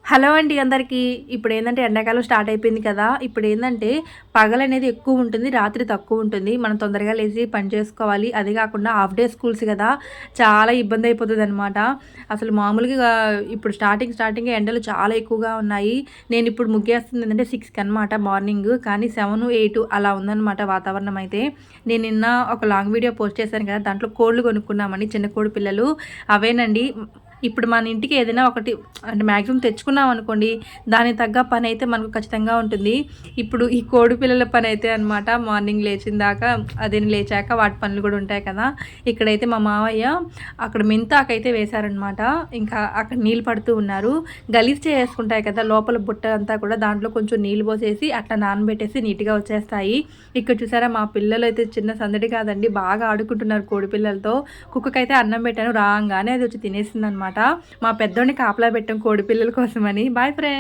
Hello అండి అందరికీ. ఇప్పుడేందంటే ఎండాకాలం స్టార్ట్ అయిపోయింది కదా! ఇప్పుడేందంటే పగలనేది ఎక్కువుంటుంది. రాత్రి తక్కువుంటుంది. మనం తొందరగా లేసి పని చేసుకోవాలి. అది కాకుండా హాఫ్ డే స్కూల్స్ గదా! చాలా ఇబ్బందయిపోతదనమాట. అసలు మామూలుగా ఇప్పుడు స్టార్టింగే ఎండలు చాలా ఎక్కువగా ఉన్నాయి. నేనిప్పుడు ముగ్గేస్తుందేంటంటే 6కి అనమాట మార్నింగ్. కానీ 7, 8 అలా ఉందనమాట వాతావరణం అయితే. నేను నిన్న ఒక లాంగ్ వీడియో పోస్ట్ చేశాను కదా! దాంట్లో కోళ్ళు కొనుక్కున్నామని చిన్న కోడి పిల్లలు. అవేనండి. ఇప్పుడు మన ఇంటికి ఏదైనా ఒకటి అంటే మాక్సిమం తెచ్చుకున్నామనుకోండి, దానికి తగ్గ పనైతే మనకు ఖచ్చితంగా ఉంటుంది. ఇప్పుడు ఈ కోడి పిల్లల పనైతే అనమాట మార్నింగ్ లేచిన దాకా లేచాక వాటి పనులు కూడా ఉంటాయి కదా! ఇక్కడైతే మా మావయ్య అక్కడ మెంతాకైతే వేశారనమాట. ఇంకా అక్కడ నీళ్ళు పడుతూ ఉన్నారు. గలీజ్ చేసుకుంటాయి కదా! లోపల బుట్ట అంతా కూడా దాంట్లో కొంచెం నీళ్ళు పోసేసి అట్లా నానబెట్టేసి నీట్‌గా వచ్చేస్తాయి. ఇక్కడ చూసారా మా పిల్లలైతే చిన్న సందడి కాదండి. బాగా ఆడుకుంటున్నారు కోడి పిల్లలతో. కుక్కకైతే అన్నం పెట్టాను రాంగానే అది వచ్చి తినేసిందనమాట. మా పెద్దోడిని కాపలా పెట్టాం కోడి పిల్లల కోసమని. Boy friends.